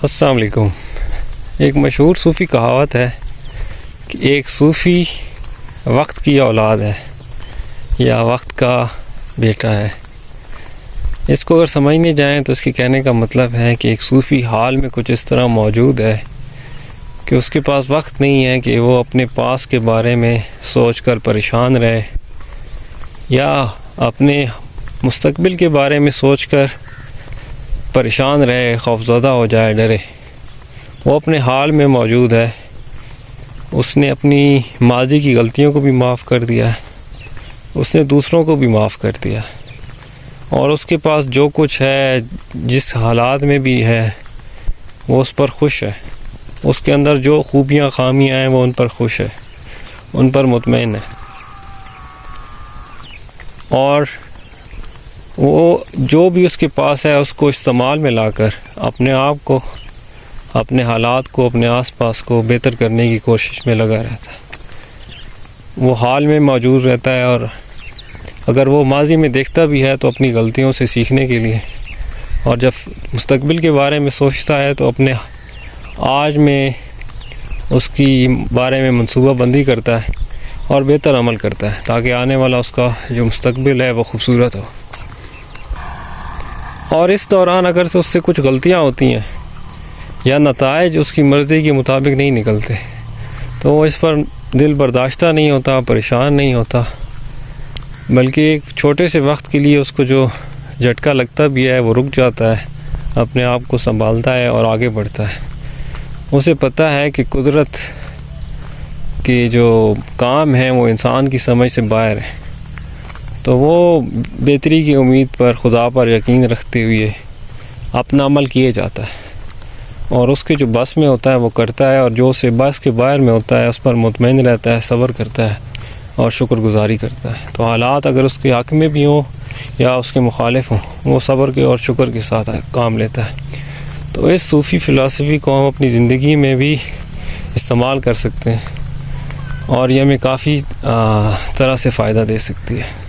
السلام علیکم۔ ایک مشہور صوفی کہاوت ہے کہ ایک صوفی وقت کی اولاد ہے یا وقت کا بیٹا ہے۔ اس کو اگر سمجھنے جائیں تو اس کے کہنے کا مطلب ہے کہ ایک صوفی حال میں کچھ اس طرح موجود ہے کہ اس کے پاس وقت نہیں ہے کہ وہ اپنے پاس کے بارے میں سوچ کر پریشان رہے یا اپنے مستقبل کے بارے میں سوچ کر پریشان رہے، خوفزدہ ہو جائے، ڈرے۔ وہ اپنے حال میں موجود ہے۔ اس نے اپنی ماضی کی غلطیوں کو بھی معاف کر دیا ہے، اس نے دوسروں کو بھی معاف کر دیا، اور اس کے پاس جو کچھ ہے، جس حالات میں بھی ہے، وہ اس پر خوش ہے۔ اس کے اندر جو خوبیاں خامیاں ہیں وہ ان پر خوش ہے، ان پر مطمئن ہے، اور وہ جو بھی اس کے پاس ہے اس کو استعمال میں لا کر اپنے آپ کو، اپنے حالات کو، اپنے آس پاس کو بہتر کرنے کی کوشش میں لگا رہتا ہے۔ وہ حال میں موجود رہتا ہے، اور اگر وہ ماضی میں دیکھتا بھی ہے تو اپنی غلطیوں سے سیکھنے کے لیے، اور جب مستقبل کے بارے میں سوچتا ہے تو اپنے آج میں اس کی بارے میں منصوبہ بندی کرتا ہے اور بہتر عمل کرتا ہے تاکہ آنے والا اس کا جو مستقبل ہے وہ خوبصورت ہو۔ اور اس دوران اگر سے اس سے کچھ غلطیاں ہوتی ہیں یا نتائج اس کی مرضی کے مطابق نہیں نکلتے تو وہ اس پر دل برداشتہ نہیں ہوتا، پریشان نہیں ہوتا، بلکہ ایک چھوٹے سے وقت کے لیے اس کو جو جھٹکا لگتا بھی ہے وہ رک جاتا ہے، اپنے آپ کو سنبھالتا ہے اور آگے بڑھتا ہے۔ اسے پتہ ہے کہ قدرت کے جو کام ہیں وہ انسان کی سمجھ سے باہر ہے، تو وہ بہتری کی امید پر، خدا پر یقین رکھتے ہوئے اپنا عمل کیے جاتا ہے، اور اس کے جو بس میں ہوتا ہے وہ کرتا ہے، اور جو اسے بس کے باہر میں ہوتا ہے اس پر مطمئن رہتا ہے، صبر کرتا ہے اور شکر گزاری کرتا ہے۔ تو حالات اگر اس کے حق میں بھی ہوں یا اس کے مخالف ہوں، وہ صبر کے اور شکر کے ساتھ کام لیتا ہے۔ تو اس صوفی فلسفی کو ہم اپنی زندگی میں بھی استعمال کر سکتے ہیں، اور یہ ہمیں کافی طرح سے فائدہ دے سکتی ہے۔